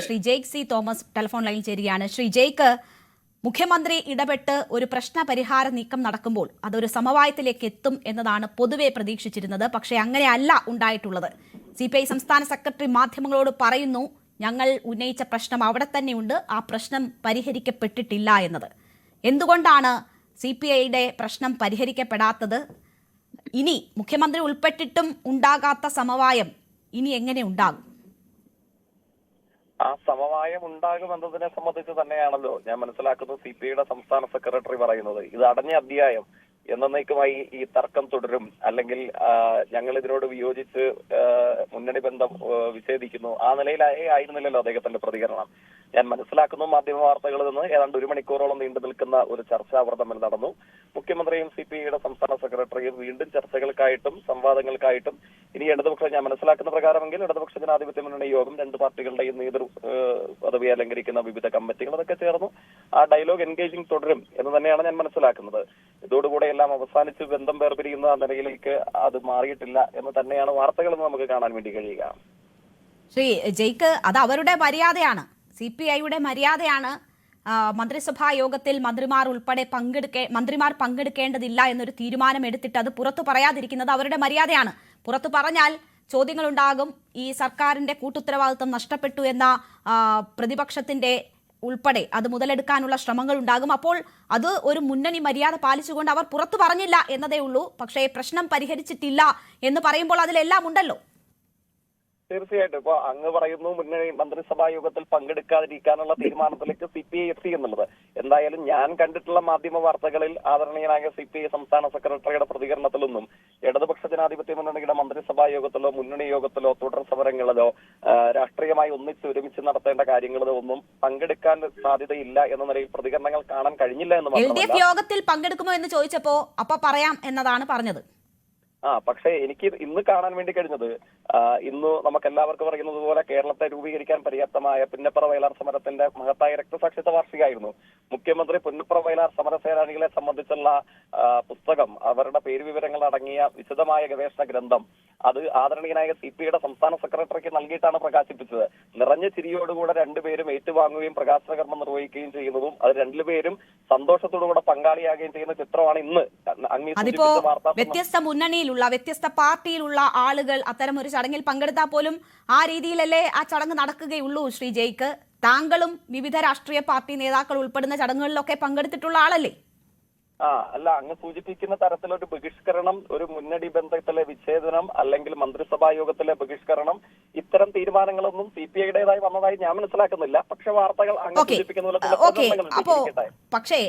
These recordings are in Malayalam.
Shri Jaick C Thomas telephone ലൈനിൽ ചേരുകയാണ്. ശ്രീ ജെയ്ക്ക്, മുഖ്യമന്ത്രി ഇടപെട്ട് ഒരു പ്രശ്ന പരിഹാര നീക്കം നടക്കുമ്പോൾ അതൊരു സമവായത്തിലേക്ക് എത്തും എന്നതാണ് പൊതുവെ പ്രതീക്ഷിച്ചിരുന്നത്. പക്ഷേ അങ്ങനെയല്ല ഉണ്ടായിട്ടുള്ളത്. CPI സംസ്ഥാന സെക്രട്ടറി മാധ്യമങ്ങളോട് പറയുന്നു, ഞങ്ങൾ ഉന്നയിച്ച പ്രശ്നം അവിടെ തന്നെയുണ്ട്, ആ പ്രശ്നം പരിഹരിക്കപ്പെട്ടിട്ടില്ല എന്നത്. എന്തുകൊണ്ടാണ് CPIയുടെ പ്രശ്നം പരിഹരിക്കപ്പെടാത്തത്? ഇനി മുഖ്യമന്ത്രി ഉൾപ്പെട്ടിട്ടും ഉണ്ടാകാത്ത സമവായം ഇനി എങ്ങനെ ഉണ്ടാകും? ആ സമവായം ഉണ്ടാകുമെന്നതിനെ സംബന്ധിച്ച് തന്നെയാണല്ലോ ഞാൻ മനസ്സിലാക്കുന്നത് CPIയുടെ സംസ്ഥാന സെക്രട്ടറി പറയുന്നത്. ഇത് അടഞ്ഞ അധ്യായം, എന്നേക്കുമായി ഈ തർക്കം തുടരും, അല്ലെങ്കിൽ ഞങ്ങൾ ഇതിനോട് വിയോജിച്ച് മുന്നണി ബന്ധം വിച്ഛേദിക്കുന്നു, ആ നിലയിലായിരുന്നില്ലല്ലോ അദ്ദേഹത്തിന്റെ പ്രതികരണം. ഞാൻ മനസ്സിലാക്കുന്നു മാധ്യമ വാർത്തകളിൽ നിന്ന് ഏതാണ്ട് 1 മണിക്കൂറോളം നീണ്ടു നിൽക്കുന്ന ഒരു ചർച്ചാ വ്രതം നടന്നു. മുഖ്യമന്ത്രിയും CPIയുടെ സംസ്ഥാന സെക്രട്ടറിയും വീണ്ടും ചർച്ചകൾക്കായിട്ടും സംവാദങ്ങൾക്കായിട്ടും ഇനി ഇടതുപക്ഷം, ഞാൻ മനസ്സിലാക്കുന്ന പ്രകാരമെങ്കിൽ ഇടതുപക്ഷ ജനാധിപത്യ മുന്നണി യോഗം 2 പാർട്ടികളുടെയും പദവി അലങ്കരിക്കുന്ന വിവിധ കമ്മിറ്റികൾ അതൊക്കെ ചേർന്നു ആ ഡയലോഗ് എൻഗേജിംഗ് തുടരും എന്ന് തന്നെയാണ് ഞാൻ മനസ്സിലാക്കുന്നത്. ഇതോടുകൂടെ എല്ലാം അവസാനിച്ച് ബന്ധം വേർപിരിയുന്ന നിലയിലേക്ക് അത് മാറിയിട്ടില്ല എന്ന് തന്നെയാണ് വാർത്തകൾ നമുക്ക് കാണാൻ വേണ്ടി കഴിയുക. ശ്രീ ജെയ്ക്ക്, അത് അവരുടെ മര്യാദയാണ്, CPIയുടെ മര്യാദയാണ്. മന്ത്രിസഭാ യോഗത്തിൽ മന്ത്രിമാർ പങ്കെടുക്കേണ്ടതില്ല എന്നൊരു തീരുമാനം എടുത്തിട്ട് അത് പുറത്തു പറയാതിരിക്കുന്നത് അവരുടെ മര്യാദയാണ്. പുറത്തു പറഞ്ഞാൽ ചോദ്യങ്ങളുണ്ടാകും. ഈ സർക്കാരിന്റെ കൂട്ടുത്തരവാദിത്വം നഷ്ടപ്പെട്ടു എന്ന പ്രതിപക്ഷത്തിന്റെ ഉൾപ്പെടെ അത് മുതലെടുക്കാനുള്ള ശ്രമങ്ങൾ ഉണ്ടാകും. അപ്പോൾ അത് ഒരു മുന്നണി മര്യാദ പാലിച്ചുകൊണ്ട് അവർ പുറത്തു പറഞ്ഞില്ല എന്നതേ ഉള്ളൂ. പക്ഷേ പ്രശ്നം പരിഹരിച്ചിട്ടില്ല എന്ന് പറയുമ്പോൾ അതിലെല്ലാം ഉണ്ടല്ലോ. തീർച്ചയായിട്ടും. ഇപ്പൊ അങ്ങ് പറയുന്നു മുന്നണി മന്ത്രിസഭാ യോഗത്തിൽ പങ്കെടുക്കാതിരിക്കാനുള്ള തീരുമാനത്തിലേക്ക് CPI എത്തി എന്നുള്ളത്. എന്തായാലും ഞാൻ കണ്ടിട്ടുള്ള മാധ്യമ വാർത്തകളിൽ ആദരണീയനായ CPI സംസ്ഥാന സെക്രട്ടറിയുടെ പ്രതികരണത്തിലൊന്നും ഇടതുപക്ഷ ജനാധിപത്യ മുന്നണിയുടെ മന്ത്രിസഭാ യോഗത്തിലോ മുന്നണി യോഗത്തിലോ തുടർ സമരങ്ങളിലോ രാഷ്ട്രീയമായി ഒരുമിച്ച് നടത്തേണ്ട കാര്യങ്ങളിലോ ഒന്നും പങ്കെടുക്കാൻ സാധ്യതയില്ല എന്ന നിലയിൽ പ്രതികരണങ്ങൾ കാണാൻ കഴിഞ്ഞില്ല എന്ന് മാത്രമല്ല, LDF യോഗത്തിൽ പങ്കെടുക്കുമോ എന്ന് ചോദിച്ചപ്പോ അപ്പൊ പറയാം എന്നതാണ് പറഞ്ഞത്. പക്ഷേ എനിക്ക് ഇന്ന് കാണാൻ വേണ്ടി കഴിഞ്ഞത്, ഇന്ന് നമുക്ക് എല്ലാവർക്കും അറിയുന്നത് പോലെ കേരളത്തെ രൂപീകരിക്കാൻ പര്യാപ്തമായ പുന്നപ്ര വയലാർ സമരത്തിന്റെ മഹത്തായ രക്തസാക്ഷിത്വ വാർഷികമായിരുന്നു. മുഖ്യമന്ത്രി പുന്നപ്ര വയലാർ സമരസേനാനികളെ സംബന്ധിച്ചുള്ള പുസ്തകം, അവരുടെ പേരുവിവരങ്ങൾ അടങ്ങിയ വിശദമായ ഗവേഷണ ഗ്രന്ഥം, അത് ആദരണീയനായ CPIയുടെ സംസ്ഥാന സെക്രട്ടറിക്ക് നൽകിയിട്ടാണ് പ്രകാശിപ്പിച്ചത്. നിറഞ്ഞ ചിരിയോടുകൂടെ രണ്ടുപേരും ഏറ്റുവാങ്ങുകയും പ്രകാശന കർമ്മം നിർവഹിക്കുകയും ചെയ്യുന്നതും അത് രണ്ടുപേരും സന്തോഷത്തോടുകൂടെ പങ്കാളിയാകുകയും ചെയ്യുന്ന ചിത്രമാണ് ഇന്ന് വ്യത്യസ്ത മുന്നണിയിലുള്ള വ്യത്യസ്ത പാർട്ടിയിലുള്ള ആളുകൾ അത്തരം ഒരു ചടങ്ങിൽ പങ്കെടുത്താൽ പോലും ആ രീതിയിലല്ലേ ആ ചടങ്ങ് നടക്കുകയുള്ളൂ. ശ്രീ ജെയ്ക്ക്, താങ്കളും വിവിധ രാഷ്ട്രീയ പാർട്ടി നേതാക്കൾ ഉൾപ്പെടുന്ന ചടങ്ങുകളിലൊക്കെ പങ്കെടുത്തിട്ടുള്ള ആളല്ലേ? അല്ല, അങ്ങ് സൂചിപ്പിക്കുന്ന തരത്തിലൊരു ബഹിഷ്കരണം, ഒരു മുന്നണി ബന്ധത്തിലെ വിച്ഛേദനം, അല്ലെങ്കിൽ മന്ത്രിസഭാ യോഗത്തിലെ ബഹിഷ്കരണം, ഇത്തരം തീരുമാനങ്ങളൊന്നും CPIയുടേതായി വന്നതായി ഞാൻ മനസ്സിലാക്കുന്നില്ല. പക്ഷെ വാർത്തകൾ അങ്ങ് സൂചിപ്പിക്കുന്ന പക്ഷേ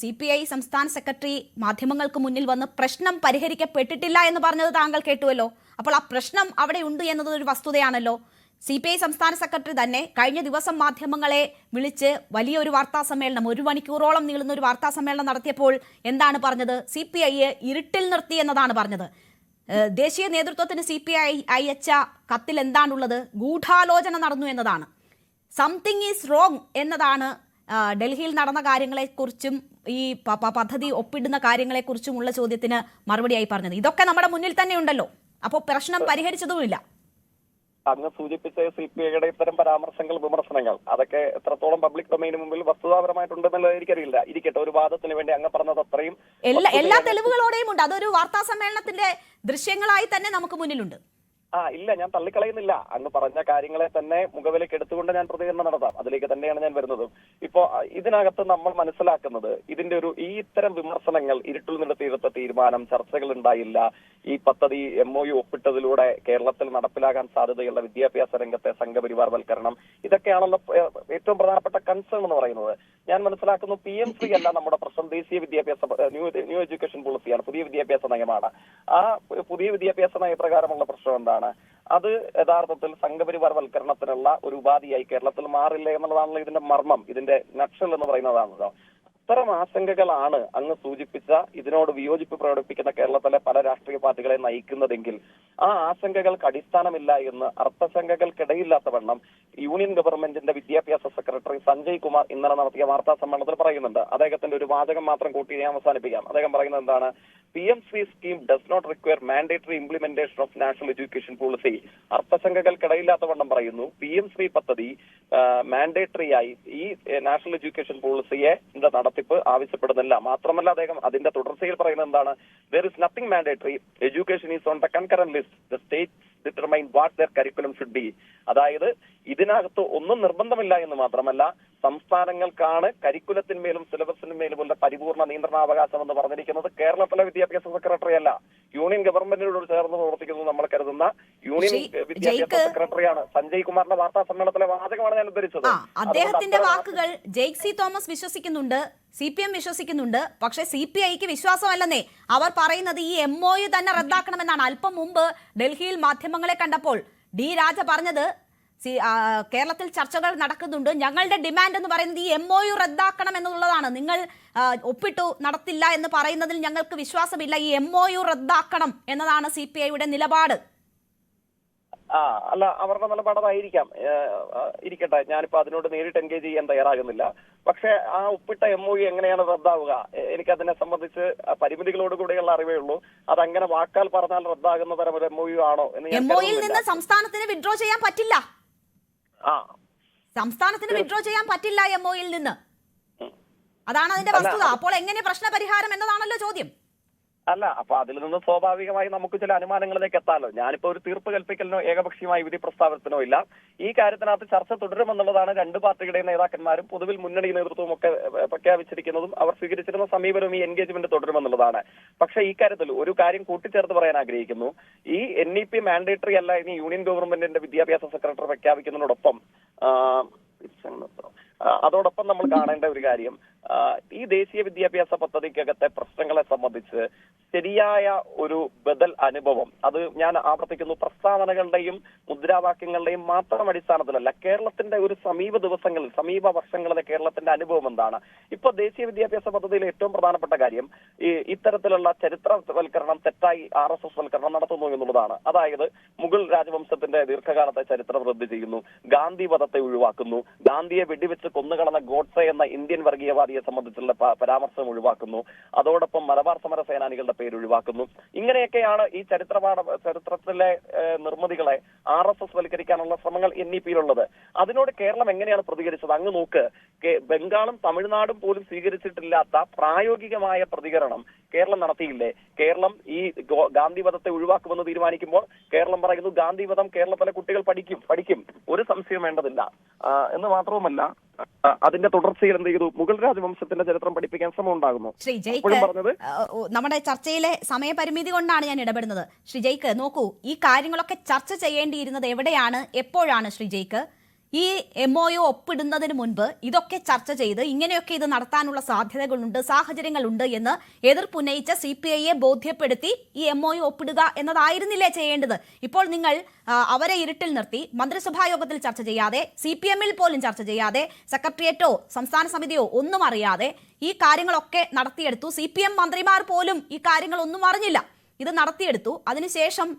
CPI സംസ്ഥാന സെക്രട്ടറി മാധ്യമങ്ങൾക്ക് മുന്നിൽ വന്ന് പ്രശ്നം പരിഹരിക്കപ്പെട്ടിട്ടില്ല എന്ന് പറഞ്ഞത് താങ്കൾ കേട്ടുവല്ലോ. അപ്പോൾ ആ പ്രശ്നം അവിടെ ഉണ്ട് എന്നത് ഒരു വസ്തുതയാണല്ലോ. CPI സംസ്ഥാന സെക്രട്ടറി തന്നെ കഴിഞ്ഞ ദിവസം മാധ്യമങ്ങളെ വിളിച്ച് വലിയൊരു വാർത്താ സമ്മേളനം, 1 മണിക്കൂറോളം നീളുന്ന ഒരു വാർത്താ സമ്മേളനം നടത്തിയപ്പോൾ എന്താണ് പറഞ്ഞത്? CPIയെ ഇരുട്ടിൽ നിർത്തി എന്നതാണ് പറഞ്ഞത്. ദേശീയ നേതൃത്വത്തിന് CPI അയച്ച കത്തിൽ എന്താണുള്ളത്? ഗൂഢാലോചന നടന്നു എന്നതാണ്. സംതിങ് ഈസ് റോങ് എന്നതാണ് ഡൽഹിയിൽ നടന്ന കാര്യങ്ങളെക്കുറിച്ചും ഈ പദ്ധതി ഒപ്പിടുന്ന കാര്യങ്ങളെക്കുറിച്ചുമുള്ള ചോദ്യത്തിന് മറുപടിയായി പറഞ്ഞത്. ഇതൊക്കെ നമ്മുടെ മുന്നിൽ തന്നെ ഉണ്ടല്ലോ. അപ്പോൾ പ്രശ്നം പരിഹരിച്ചതുമില്ല. അങ്ങ് സൂചിപ്പിച്ച CPIയുടെ ഇത്തരം പരാമർശങ്ങൾ, വിമർശനങ്ങൾ, അതൊക്കെ എത്രത്തോളം പബ്ലിക് ഡൊമൈന് മുമ്പിൽ വസ്തുതാപരമായിട്ടുണ്ടെന്നുള്ളത് എനിക്കറിയില്ല. ഇരിക്കട്ടെ, ഒരു വാദത്തിന് വേണ്ടി അങ്ങ് പറഞ്ഞത് അത്രയും എല്ലാ തെളിവുകളോടെയും ഉണ്ട്. അതൊരു വാർത്താ സമ്മേളനത്തിന്റെ ദൃശ്യങ്ങളായി തന്നെ നമുക്ക് മുന്നിലുണ്ട്. ഇല്ല, ഞാൻ തള്ളിക്കളയുന്നില്ല. അങ്ങ് പറഞ്ഞ കാര്യങ്ങളെ തന്നെ മുഖവിലേക്ക് എടുത്തുകൊണ്ട് ഞാൻ പ്രതികരണം നടത്താം. അതിലേക്ക് തന്നെയാണ് ഞാൻ വരുന്നത്. ഇപ്പോ ഇതിനകത്ത് നമ്മൾ മനസ്സിലാക്കുന്നത്, ഇതിന്റെ ഈ ഇത്തരം വിമർശനങ്ങൾ, ഇരുട്ടിൽ നിന്നെടുത്ത തീരുമാനം, ചർച്ചകൾ ഉണ്ടായില്ല, ഈ പദ്ധതി MOU ഒപ്പിട്ടതിലൂടെ കേരളത്തിൽ നടപ്പിലാകാൻ സാധ്യതയുള്ള വിദ്യാഭ്യാസ രംഗത്തെ സംഘപരിവാർവൽക്കരണം, ഇതൊക്കെയാണല്ലോ ഏറ്റവും പ്രധാനപ്പെട്ട കൺസേൺ എന്ന് പറയുന്നത്. ഞാൻ മനസ്സിലാക്കുന്നു PM3 അല്ല നമ്മുടെ പ്രശ്നം, ദേശീയ വിദ്യാഭ്യാസ ന്യൂ എഡ്യൂക്കേഷൻ പോളിസിയാണ്, പുതിയ വിദ്യാഭ്യാസ നയമാണ്. ആ പുതിയ വിദ്യാഭ്യാസ നയപ്രകാരമുള്ള പ്രശ്നം എന്താണ്? അത് യഥാർത്ഥത്തിൽ സംഘപരിവാർവൽക്കരണത്തിനുള്ള ഒരു ഉപാധിയായി കേരളത്തിൽ മാറില്ല എന്നുള്ളതാണല്ലോ ഇതിന്റെ മർമ്മം, ഇതിന്റെ നക്ഷൽ എന്ന് പറയുന്നതാണല്ലോ. ഇത്തരം ആശങ്കകളാണ് അങ്ങ് സൂചിപ്പിച്ച ഇതിനോട് വിയോജിപ്പ് പ്രകടിപ്പിക്കുന്ന കേരളത്തിലെ പല രാഷ്ട്രീയ പാർട്ടികളെ നയിക്കുന്നതെങ്കിൽ ആ ആശങ്കകൾക്ക് അടിസ്ഥാനമില്ല എന്ന് അർത്ഥശങ്കകൾക്കിടയില്ലാത്തവണ്ണം യൂണിയൻ ഗവൺമെന്റിന്റെ വിദ്യാഭ്യാസ സെക്രട്ടറി സഞ്ജയ് കുമാർ ഇന്നലെ നടത്തിയ വാർത്താ സമ്മേളനത്തിൽ പറയുന്നുണ്ട്. അദ്ദേഹത്തിന്റെ ഒരു വാചകം മാത്രം കൂട്ടി ഞാൻ അവസാനിപ്പിക്കാം. അദ്ദേഹം പറയുന്നത് എന്താണ്? PMC scheme does not require mandatory implementation of national education policy. അർത്ഥശങ്കകൾക്കിടയില്ലാത്തവണ്ണം പറയുന്നു PMC പദ്ധതി മാൻഡേറ്ററി ആയി ഈ നാഷണൽ എഡ്യൂക്കേഷൻ പോളിസിയെ നടത്തിപ്പ് ആവശ്യപ്പെടുന്നില്ല. മാത്രമല്ല അദ്ദേഹം അതിന്റെ തുടർച്ചയിൽ പറയുന്നത് എന്താണ്? there is nothing mandatory. Education is on the concurrent list. The states determine what their curriculum should be. അതായത് ഇതിനകത്ത് ഒന്നും നിർബന്ധമില്ല എന്ന് മാത്രമല്ല, സംസ്ഥാനങ്ങൾക്കാണ് കരിക്കുലത്തിന്മേലും സിലബസിന്മേലുമുള്ള പരിപൂർണ്ണ നിയന്ത്രണാവകാശം എന്ന് പറഞ്ഞിരിക്കുന്നത് കേരളത്തിലെ വിദ്യാഭ്യാസ സെക്രട്ടറി അല്ല, യൂണിയൻ ഗവൺമെന്റിനോട് ചേർന്ന് പ്രവർത്തിക്കുന്നത് നമ്മൾ കരുതുന്ന യൂണിയൻ വിദ്യാഭ്യാസ സെക്രട്ടറിയാണ്. സഞ്ജയ് കുമാറിന്റെ വാർത്താ സമ്മേളനത്തിലെ വാചകമാണ് ഞാൻ ഉദ്ധരിച്ചത്. അദ്ദേഹത്തിന്റെ വാക്കുകൾ ജെയ്ക് സി തോമസ് വിശ്വസിക്കുന്നുണ്ട്, CPM വിശ്വസിക്കുന്നുണ്ട്. പക്ഷെ CPIക്ക് വിശ്വാസമല്ലെന്നേ. അവർ പറയുന്നത് ഈ MOU തന്നെ റദ്ദാക്കണമെന്നാണ്. അല്പം മുമ്പ് ഡൽഹിയിൽ മാധ്യമങ്ങളെ കണ്ടപ്പോൾ D രാജ പറഞ്ഞത് കേരളത്തിൽ ചർച്ചകൾ നടക്കുന്നുണ്ട്, ഞങ്ങളുടെ ഡിമാൻഡ് എന്ന് പറയുന്നത് ഈ MOU റദ്ദാക്കണം എന്നുള്ളതാണ്. നിങ്ങൾ ഒപ്പിട്ടു നടത്തില്ല എന്ന് പറയുന്നതിൽ ഞങ്ങൾക്ക് വിശ്വാസമില്ല, ഈ MOU റദ്ദാക്കണം എന്നതാണ് CPIയുടെ നിലപാട്. അല്ല, അവരുടെ നിലപാടതായിരിക്കാം, ഇരിക്കട്ടെ. ഞാനിപ്പോ അതിനോട് നേരിട്ട് എൻഗേജ് ചെയ്യാൻ തയ്യാറാകുന്നില്ല. പക്ഷെ ആ ഒപ്പിട്ട MOU എങ്ങനെയാണ് റദ്ദാവുക? എനിക്കതിനെ സംബന്ധിച്ച് പരിമിതികളോടുകൂടിയുള്ള അറിവേ ഉള്ളൂ. അതങ്ങനെ വാക്കാൽ പറഞ്ഞാൽ റദ്ദാകുന്ന തരം ഒരു MOU ആണോ എന്ന് MOUയിൽ നിന്ന് സംസ്ഥാനത്തിന് വിഡ്രോ ചെയ്യാൻ പറ്റില്ല. സംസ്ഥാനത്തിന് വിഡ്രോ ചെയ്യാൻ പറ്റില്ല MOUയിൽ നിന്ന്. അതാണ് അതിന്റെ വസ്തുത. അപ്പോൾ എങ്ങനെ പ്രശ്ന പരിഹാരം എന്നതാണല്ലോ ചോദ്യം. അല്ല, അപ്പൊ അതിൽ നിന്ന് സ്വാഭാവികമായി നമുക്ക് ചില അനുമാനങ്ങളിലേക്ക് എത്താമല്ലോ. ഞാനിപ്പോ ഒരു തീർപ്പ് കൽപ്പിക്കലിനോ ഏകപക്ഷീയമായ വിധി പ്രസ്താവനത്തിനോ ഇല്ല. ഈ കാര്യത്തിനകത്ത് ചർച്ച തുടരുമെന്നുള്ളതാണ് രണ്ട് പാർട്ടികളുടെയും നേതാക്കന്മാരും പൊതുവിൽ മുന്നണി നേതൃത്വവും ഒക്കെ പ്രഖ്യാപിച്ചിരിക്കുന്നതും അവർ സ്വീകരിച്ചിരുന്ന സമീപനവും ഈ എൻഗേജ്മെന്റ് തുടരുമെന്നുള്ളതാണ്. പക്ഷെ ഈ കാര്യത്തിൽ ഒരു കാര്യം കൂട്ടിച്ചേർത്ത് പറയാൻ ആഗ്രഹിക്കുന്നു. ഈ NEP മാൻഡേറ്ററി അല്ല ഇനി യൂണിയൻ ഗവൺമെന്റിന്റെ വിദ്യാഭ്യാസ സെക്രട്ടറി പ്രഖ്യാപിക്കുന്നതിനോടൊപ്പം അതോടൊപ്പം നമ്മൾ കാണേണ്ട ഒരു കാര്യം, ഈ ദേശീയ വിദ്യാഭ്യാസ പദ്ധതിക്കകത്തെ പ്രശ്നങ്ങളെ സംബന്ധിച്ച് ശരിയായ ഒരു ബദൽ അനുഭവം, അത് ഞാൻ ആവർത്തിക്കുന്നു, പ്രസ്താവനകളുടെയും മുദ്രാവാക്യങ്ങളുടെയും മാത്രം അടിസ്ഥാനത്തിലല്ല, കേരളത്തിന്റെ ഒരു സമീപ വർഷങ്ങളിലെ കേരളത്തിന്റെ അനുഭവം എന്താണ്? ഇപ്പൊ ദേശീയ വിദ്യാഭ്യാസ പദ്ധതിയിലെ ഏറ്റവും പ്രധാനപ്പെട്ട കാര്യം ഇത്തരത്തിലുള്ള ചരിത്രവൽക്കരണം തെറ്റായി RSS വൽക്കരണം നടത്തുന്നു എന്നുള്ളതാണ്. അതായത് മുഗൾ രാജവംശത്തിന്റെ ദീർഘകാലത്തെ ചരിത്രം റദ്ദ് ചെയ്യുന്നു, ഗാന്ധി വധത്തെ ഒഴിവാക്കുന്നു, ഗാന്ധിയെ വെടിവെച്ച് കൊന്നുകളഞ്ഞ ഗോഡ്സെ എന്ന ഇന്ത്യൻ വർഗീയവാദിയെ സംബന്ധിച്ചുള്ള പരാമർശം ഒഴിവാക്കുന്നു, അതോടൊപ്പം മലബാർ സമര സേനാനികളുടെ പേര് ഒഴിവാക്കുന്നു. ഇങ്ങനെയൊക്കെയാണ് ഈ ചരിത്രത്തിലെ നിർമ്മിതികളെ RSS വൽക്കരിക്കാനുള്ള ശ്രമങ്ങൾ NEPയിലുള്ളത്. അതിനോട് കേരളം എങ്ങനെയാണ് പ്രതികരിച്ചത്? അങ്ങ് നോക്ക്, ബംഗാളും തമിഴ്നാടും പോലും സ്വീകരിച്ചിട്ടില്ലാത്ത പ്രായോഗികമായ പ്രതികരണം കേരളം നടത്തിയില്ലേ? കേരളം ഈ ഗാന്ധിവധത്തെ ഒഴിവാക്കുമെന്ന് തീരുമാനിക്കുമ്പോൾ കേരളം പറയുന്നു ഗാന്ധിവധം കേരളത്തിലെ കുട്ടികൾ പഠിക്കും, ഒരു സംശയം വേണ്ടതില്ല എന്ന് മാത്രവുമല്ല, അതിന്റെ തുടർച്ചയിൽ എന്ത് ചെയ്തു? മുഗൾ രാജവംശത്തിന്റെ ചരിത്രം പഠിപ്പിക്കാൻ ശ്രമം ഉണ്ടാകുന്നു. ശ്രീ ജയ്ക്ക്, നമ്മുടെ ചർച്ചയിലെ സമയപരിമിതി കൊണ്ടാണ് ഞാൻ ഇടപെടുന്നത്. ശ്രീ ജയ്ക്ക് നോക്കൂ, ഈ കാര്യങ്ങളൊക്കെ ചർച്ച ചെയ്യേണ്ടിയിരുന്നത് എവിടെയാണ്, എപ്പോഴാണ്? ശ്രീ ജയ്ക്ക്, ഈ MOU ഒപ്പിടുന്നതിന് മുൻപ് ഇതൊക്കെ ചർച്ച ചെയ്ത് ഇങ്ങനെയൊക്കെ ഇത് നടത്താനുള്ള സാധ്യതകളുണ്ട്, സാഹചര്യങ്ങളുണ്ട് എന്ന് എതിർപ്പുന്നയിച്ച CPIയെ ബോധ്യപ്പെടുത്തി ഈ MOU ഒപ്പിടുക എന്നതായിരുന്നില്ലേ ചെയ്യേണ്ടത്? ഇപ്പോൾ നിങ്ങൾ അവരെ ഇരുട്ടിൽ നിർത്തി മന്ത്രിസഭാ യോഗത്തിൽ ചർച്ച ചെയ്യാതെ, CPMൽ പോലും ചർച്ച ചെയ്യാതെ, സെക്രട്ടേറിയറ്റോ സംസ്ഥാന സമിതിയോ ഒന്നും അറിയാതെ ഈ കാര്യങ്ങളൊക്കെ നടത്തിയെടുത്തു. CPM മന്ത്രിമാർ പോലും ഈ കാര്യങ്ങളൊന്നും അറിഞ്ഞില്ല, ഇത് നടത്തിയെടുത്തു. അതിനുശേഷം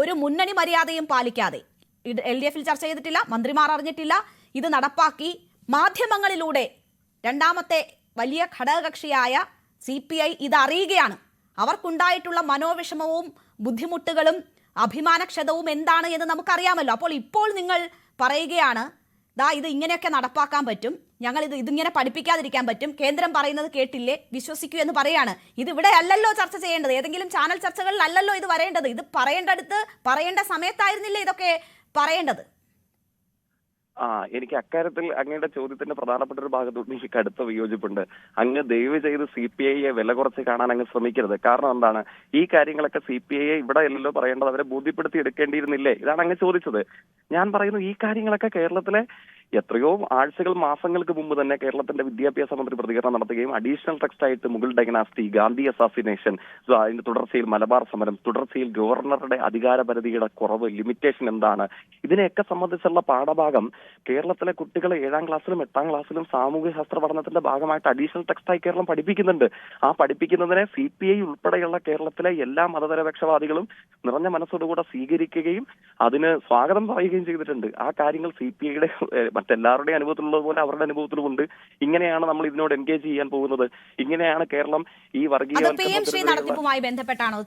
ഒരു മുന്നണി മര്യാദയും പാലിക്കാതെ LDFൽ ചർച്ച ചെയ്തിട്ടില്ല, മന്ത്രിമാർ അറിഞ്ഞിട്ടില്ല, ഇത് നടപ്പാക്കി മാധ്യമങ്ങളിലൂടെ രണ്ടാമത്തെ വലിയ ഘടകകക്ഷിയായ CPI ഇത് അറിയുകയാണ്. അവർക്കുണ്ടായിട്ടുള്ള മനോവിഷമവും ബുദ്ധിമുട്ടുകളും അഭിമാനക്ഷതവും എന്താണ് എന്ന് നമുക്കറിയാമല്ലോ. അപ്പോൾ ഇപ്പോൾ നിങ്ങൾ പറയുകയാണ്, ഇത് ഇങ്ങനെയൊക്കെ നടപ്പാക്കാൻ പറ്റും, ഞങ്ങൾ ഇതിങ്ങനെ പഠിപ്പിക്കാതിരിക്കാൻ പറ്റും, കേന്ദ്രം പറയുന്നത് കേട്ടില്ലേ, വിശ്വസിക്കൂ എന്ന് പറയാണ്. ഇതിവിടെ അല്ലല്ലോ ചർച്ച ചെയ്യേണ്ടത്, ഏതെങ്കിലും ചാനൽ ചർച്ചകളിൽ അല്ലല്ലോ ഇത് വരേണ്ടത്. ഇത് പറയേണ്ട സമയത്തായിരുന്നില്ലേ ഇതൊക്കെ പറയേണ്ടത്? എനിക്ക് അക്കാര്യത്തിൽ അങ്ങയുടെ ചോദ്യത്തിന്റെ പ്രധാനപ്പെട്ട ഒരു ഭാഗത്തോട് എനിക്ക് കടുത്ത വിയോജിപ്പുണ്ട്. അങ്ങ് ദയവ് ചെയ്ത് CPIയെ വില കുറച്ച് കാണാൻ അങ്ങ് ശ്രമിക്കരുത്. കാരണം എന്താണ്, ഈ കാര്യങ്ങളൊക്കെ CPIയെ ഇവിടെ അല്ലല്ലോ പറയേണ്ടത്, അവരെ ബോധ്യപ്പെടുത്തി എടുക്കേണ്ടിയിരുന്നില്ലേ? ഇതാണ് അങ്ങ് ചോദിച്ചത്. ഞാൻ പറയുന്നു, ഈ കാര്യങ്ങളൊക്കെ കേരളത്തിലെ എത്രയോ ആഴ്ചകൾ മാസങ്ങൾക്ക് മുമ്പ് തന്നെ കേരളത്തിന്റെ വിദ്യാഭ്യാസ മന്ത്രി പ്രതികരണം നടത്തുകയും അഡീഷണൽ ടെക്സ്റ്റ് ആയിട്ട് മുഗൾ ഡൈനാസ്റ്റി, ഗാന്ധി അസാസിനേഷൻ, അതിന്റെ തുടർച്ചയിൽ മലബാർ സമരം, തുടർച്ചയിൽ ഗവർണറുടെ അധികാരപരിധിയുടെ കുറവ്, ലിമിറ്റേഷൻ എന്താണ്, ഇതിനെയൊക്കെ സംബന്ധിച്ചുള്ള പാഠഭാഗം കേരളത്തിലെ കുട്ടികളെ 7ാം ക്ലാസ്സിലും 8ാം ക്ലാസ്സിലും സാമൂഹ്യ ശാസ്ത്ര പഠനത്തിന്റെ ഭാഗമായിട്ട് അഡീഷണൽ ടെക്സ്റ്റായി കേരളം പഠിപ്പിക്കുന്നുണ്ട്. ആ പഠിപ്പിക്കുന്നതിനെ CPI ഉൾപ്പെടെയുള്ള കേരളത്തിലെ എല്ലാ മതനിരപേക്ഷവാദികളും നിറഞ്ഞ മനസ്സോടുകൂടെ സ്വീകരിക്കുകയും അതിന് സ്വാഗതം പറയുകയും ചെയ്തിട്ടുണ്ട്. ആ കാര്യങ്ങൾ CPIയുടെ മറ്റെല്ലാവരുടെയും അനുഭവത്തിലുള്ളതുപോലെ അവരുടെ അനുഭവത്തിലുമുണ്ട്. ഇങ്ങനെയാണ് നമ്മൾ ഇതിനോട് എൻഗേജ് ചെയ്യാൻ പോകുന്നത്. ഇങ്ങനെയാണ് കേരളം ഈ PM നടത്തിപ്പുമായി ബന്ധപ്പെട്ടാണോ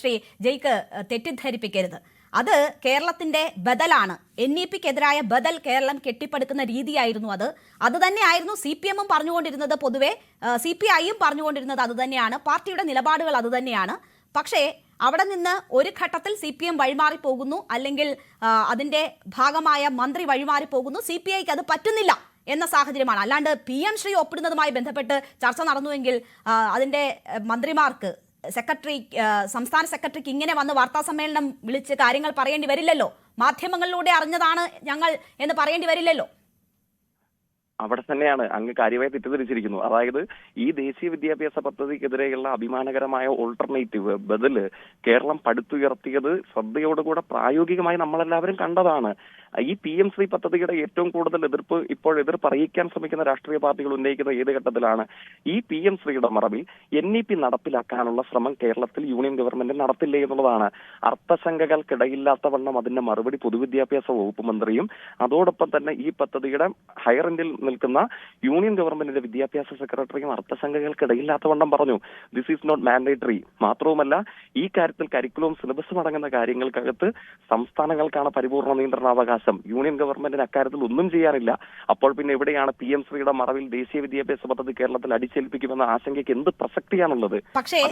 ശ്രീ ജയ്ക്ക് തെറ്റിദ്ധരിപ്പിക്കരുത്? അത് കേരളത്തിന്റെ ബദലാണ്. NEPക്കെതിരായ ബദൽ കേരളം കെട്ടിപ്പടുക്കുന്ന രീതിയായിരുന്നു അത്. അത് തന്നെയായിരുന്നു CPMും പറഞ്ഞുകൊണ്ടിരുന്നത്. പൊതുവെ CPIയും പറഞ്ഞുകൊണ്ടിരുന്നത് അത് തന്നെയാണ്. പാർട്ടിയുടെ നിലപാടുകൾ അത് തന്നെയാണ്. പക്ഷേ അവിടെ നിന്ന് ഒരു ഘട്ടത്തിൽ CPM വഴിമാറി പോകുന്നു, അല്ലെങ്കിൽ അതിന്റെ ഭാഗമായ മന്ത്രി വഴിമാറി പോകുന്നു. CPIക്ക് അത് പറ്റുന്നില്ല എന്ന സാഹചര്യമാണ്. അല്ലാണ്ട് PM ശ്രീ ഒപ്പിടുന്നതുമായി ബന്ധപ്പെട്ട് ചർച്ച നടന്നുവെങ്കിൽ അതിന്റെ മന്ത്രിമാർക്ക്, സംസ്ഥാന സെക്രട്ടറിക്ക് ഇങ്ങനെ വന്ന് വാർത്താ സമ്മേളനം വിളിച്ച് കാര്യങ്ങൾ പറയേണ്ടി വരില്ലല്ലോ. മാധ്യമങ്ങളിലൂടെ അറിഞ്ഞതാണ് ഞങ്ങൾ എന്ന് പറയേണ്ടി വരില്ലല്ലോ. അവിടെ തന്നെയാണ് അങ്ങ് കാര്യമായി തെറ്റിദ്ധരിച്ചിരിക്കുന്നു. അതായത് ഈ ദേശീയ വിദ്യാഭ്യാസ പദ്ധതിക്കെതിരെയുള്ള അഭിമാനകരമായ ഓൾട്ടർനേറ്റീവ് ബദല് കേരളം പടുത്തുയർത്തിയത് ശ്രദ്ധയോടുകൂടെ പ്രായോഗികമായി നമ്മളെല്ലാവരും കണ്ടതാണ്. ഈ PM ശ്രീ പദ്ധതിയുടെ ഏറ്റവും കൂടുതൽ എതിർപ്പ് അറിയിക്കാൻ ശ്രമിക്കുന്ന രാഷ്ട്രീയ പാർട്ടികൾ ഉന്നയിക്കുന്ന ഏത് ഘട്ടത്തിലാണ്? ഈ PM ശ്രീയുടെ മറവിൽ NEP നടപ്പിലാക്കാനുള്ള ശ്രമം കേരളത്തിൽ യൂണിയൻ ഗവൺമെന്റ് നടത്തില്ലേ എന്നുള്ളതാണ്. അർത്ഥശങ്കകൾക്കിടയില്ലാത്ത വണ്ണം അതിന്റെ മറുപടി പൊതുവിദ്യാഭ്യാസ വകുപ്പ് മന്ത്രിയും അതോടൊപ്പം തന്നെ ഈ പദ്ധതിയുടെ ഹയർ എൻഡിൽ നിൽക്കുന്ന യൂണിയൻ ഗവൺമെന്റിന്റെ വിദ്യാഭ്യാസ സെക്രട്ടറിയും അർത്ഥശങ്കകൾക്കിടയില്ലാത്ത വണ്ണം പറഞ്ഞു, ദിസ് ഈസ് നോട്ട് മാൻഡേറ്ററി. മാത്രവുമല്ല, ഈ കാര്യത്തിൽ കരിക്കുലവും സിലബസും അടങ്ങുന്ന കാര്യങ്ങൾക്കകത്ത് സംസ്ഥാനങ്ങൾക്കാണ് പരിപൂർണ്ണ നിയന്ത്രണാവകാശം. യൂണിയൻ ഗവൺമെന്റിന് അക്കാര്യത്തിൽ ഒന്നും ചെയ്യാനില്ല. അപ്പോൾ പിന്നെ എവിടെയാണ് PM ശ്രീയുടെ മറവിൽ ദേശീയ വിദ്യാഭ്യാസ പദ്ധതി കേരളത്തിൽ അടിച്ചേൽപ്പിക്കുമെന്ന ആശങ്കയ്ക്ക് എന്ത് പ്രസക്തിയാണുള്ളത്? പക്ഷേ